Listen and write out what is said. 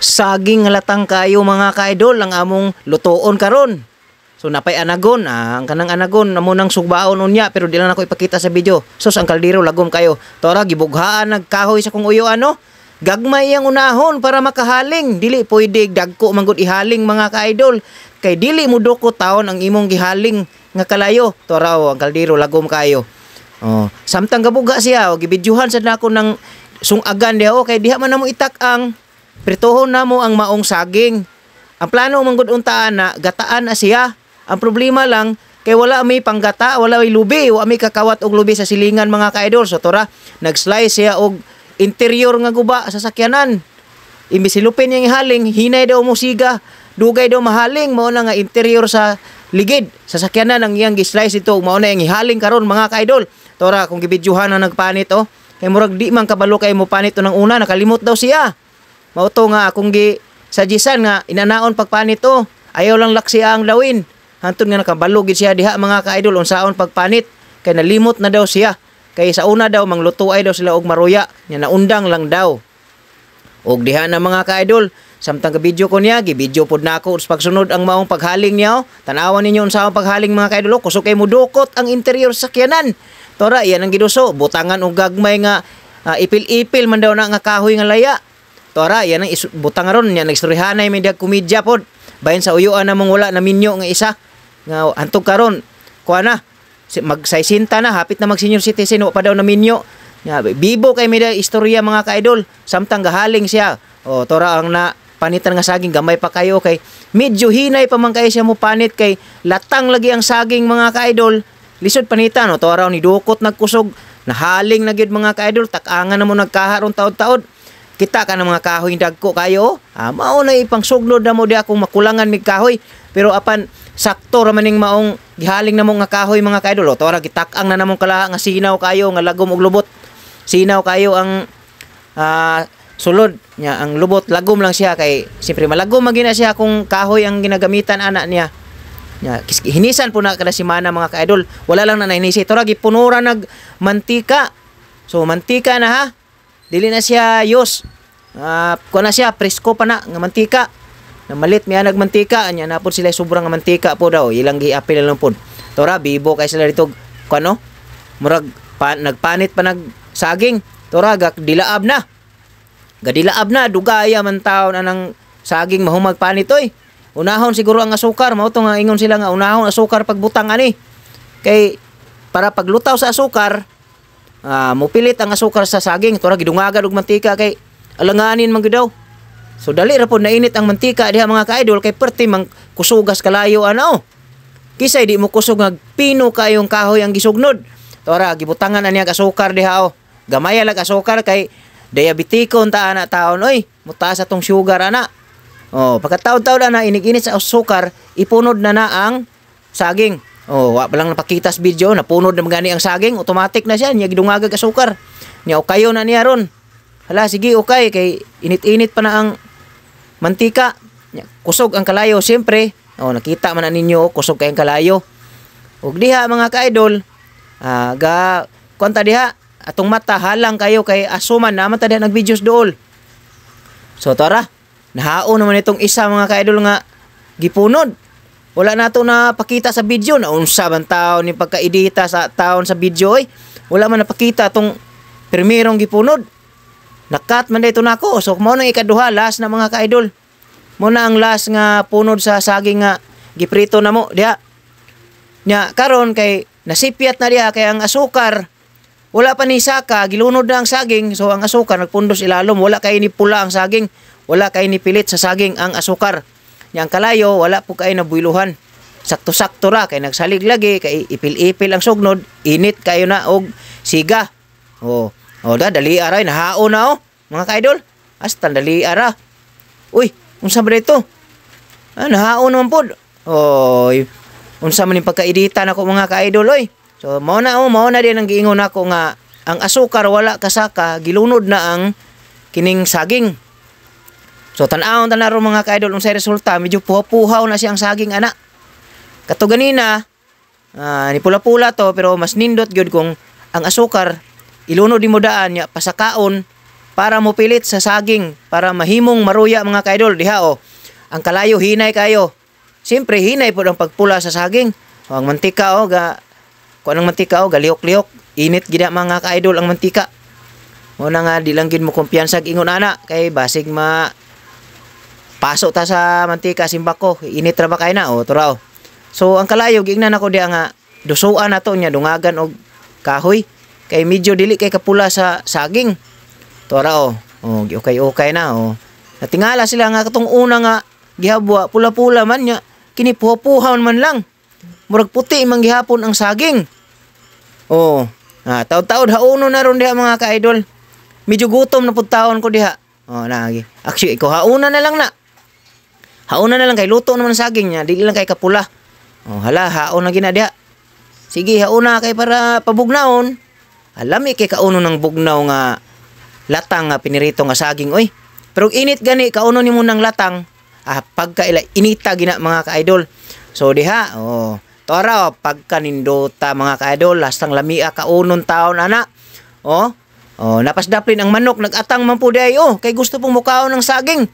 Saging halatang kayo mga ka-idol ang among lutoon karon. So napay anagon, ang kanang anagon namo nang sugbaon unya pero di lang ako ipakita sa video. Sus ang kaldero lagom kayo. Tora gibughaan nagkahoy sa kung uyo ano. Gagmay yang unahon para makahaling. Dili pwede dagko manggod ihaling mga ka-idol. Kay dili mo doko taon ang imong gihaling nga kalayo. Tora ang kaldero lagom kayo. Oh, samtang gabuga siya, gibidyuhan sa nako ng sungagan diha kay diha man namo itak ang pritohon namo ang maong saging. Ang plano manggod untaan na gataan na siya. Ang problema lang kay wala may panggata, wala may lubi, wala may kakawat og lubi sa silingan mga ka-idol. So tora, nag-slice siya og interior nga guba sa sakyanan. Imbis silupin yang ihaling, hinay daw musiga, dugay daw mahaling mao na nga interior sa ligid sa sakyanan ang iyang gi-slice ito, mao na yang ihaling karon mga ka-idol. Tora kung gibidyuhan na nagpanit kay murag di man kabalo kay mo panit nang una, nakalimot daw siya. Mao to nga akong gi suggestan nga inanaon pagpanit ayaw lang laksi ang lawin. Hantod nga nakabalo gid siya diha mga ka-idol unsaon pagpanit kay nalimot na daw siya. Kay sa una daw mangluto ay daw sila og maruya, nya naundang lang daw. Og diha na mga ka-idol, samtang ka-video ko niya, gi-video pod nako sa pagsunod ang maong paghaling niya. Tan-awan ninyo unsaon paghaling mga ka-idol, kusog kay mudukot ang interior sa sakyanan. Tora iyan ang giduso, butangan og gagmay nga ipil-ipil man daw na nga kahoy nga laya. Tora iyan ang butang ron nya nagstoryahanay may dag komedya pod. Bayan sa uyuan namong wala na minyo nga isa. Nga antog karon kuha na mag-60 na hapit na mag senior citizen wa pa daw na minyo. Bibo kay may istorya mga ka-idol samtang gahaling siya. O tora ang na panitan nga saging gamay pa kayo kay medyo hinay pa man kayo siya mo panit kay latang lagi ang saging mga ka-idol. Lisod panitan o tora ni dukot nagkusog nahaling na gyud mga ka-idol tak-angan na mo nagkaharon taod-taod. Kita ka ng mga kahoy dagko kayo. Mao na ipang sugnod na mo di akong makulangan mig kahoy. Pero apan sakto ra maning maong gihaling na mo nga kahoy mga ka-idol. Tora gitak-ang na namong kala nga sinaw kayo nga lagom og lubot. Sinaw kayo ang sulod nya ang lubot lagom lang siya kay siyempre malagom magina siya kung kahoy ang ginagamitan ana niya. Nya hinisan po na kada semana mga ka-idol. Wala lang na nainisi. Tora gipunura nag mantika. So mantika na ha. Dili na siya yus. Kuha na siya, presko pa na, nga mantika. Na malit, may nagmantika. Anya na po sila sobrang nga mantika po daw. Ilang gi-apil lang po. Tora, bibo kay sila dito. Kuano? Murag, nagpanit pa nagsaging. Tora, dilaab na. Gadilaab na. Dugaya man taon anang saging mahumag panit oy. Unahon siguro ang asukar. Mauto nga ingon sila nga unahon asukar pagbutang ani. Kay, para paglutaw sa asukar, mupilit ang asukar sa saging. Tora gidungagan og mantika kay alanganin man gid daw. So dali ra pod nainit ang mantika diha mga ka-idol kay perti mang kusugas kalayo ano. Kisay di mo kusog nga pino kayong kahoy ang gisugnod. Tora gibutangan ani ang asukar diha Gamay lag asukar kay diabetikon ta ana taon oy. Mutaas atong sugar ana. Pagkataon-taon na inig-init sa asukar, ipunod na ang saging. Wa pa lang napakita sa video, napunod na magani ang saging, automatic na siya, niya gidungagag asukar. Niya kayo na niya ron. Hala, sige, okay, kay init-init pa na ang mantika. Niya, kusog ang kalayo, siyempre. Nakita man na ninyo, kusog kayong kalayo. Ug diha mga ka-idol, kwanta diha, atong mata, halang kayo kay asuman, naman ta diha nag-videos dool. So, tara, nahaon naman itong isa mga ka-idol nga gipunod. Wala na ito na pakita sa video na unsa man taon ni pagkaedita sa taon sa video wala man napakita itong primerong gipunod. Nakat man dito nako. So mao nang ikaduha last na mga ka-idol. Mo na ang last nga punod sa saging nga giprito na mo diha. Nya karon kay nasipyat na diha kay ang asukar wala pa ni saka gilunod na ang saging. So ang asukar nagpundos ilalom, wala kay ni pula ang saging, wala kay ni pilit sa saging ang asukar. Yang kalayo, wala po kayo nabuiluhan. Sakto-sakto ra, kay nagsalig lagi, kay ipil-ipil ang sugnod, init kayo na, og siga. Dali aray, nahao na mga ka-idol. Astan, dali ara. Uy, unsa ba dito? Nahao naman po. Unsa man yung pagkaeditan ako mga ka-idol, oy. So, mao na din ang giingon ako nga, ang asukar wala kasaka, gilunod na ang kining saging. So tan-awon tanaro mga ka-idol unsay resulta, medyo puha-puhaw na siyang saging ana. Kato ganina, ni pula-pula to pero mas nindot gyud kung ang asukar ilunod mo daan nya pasakaon para mopilit sa saging para mahimong maruya mga kaidol diha oh. Ang kalayo hinay kayo. Siyempre hinay po ang pagpula sa saging. O, ang mantika oh kuan ang mantika oh galiok-liok. Init gid mga kaidol ang mantika. Mo na nga di lang gid mo kumpiyansa ingon ana kay basig pasok ta sa mantika simbako. Init ra ba kay na o turaw. So ang kalayo gignan ako diha nga dusuan nato nya dungagan og kahoy kay medyo dili kay kapula sa saging. Tura o okay na o. Natingala sila nga katong una nga gihabwa pula-pula man nya kini puha-puhon man lang. Murag puti man gihapon ang saging. Oh, taud-taud hauno na ron diha mga ka-idol. Medyo gutom na pud taon ko diha. Oh, nagi. Actually, iko hauna na lang na. Hauna na lang kay luto naman ang saging niya, dili lang kay kapula. Oh, hala, haon na gina diha. Sige, hauna kay para pabugnaon. Alami kay kauno ng bugnaw nga latang nga pinirito nga saging oy. Pero init gani kauno nimo ng latang. Pagka ila inita gina mga ka-idol. So diha, tora pagka nindota mga ka-idol, lastang lamia kaunon taon ana. Napasdaplin ang manok, nag-atang man po day kay gusto pong mukaon ng saging.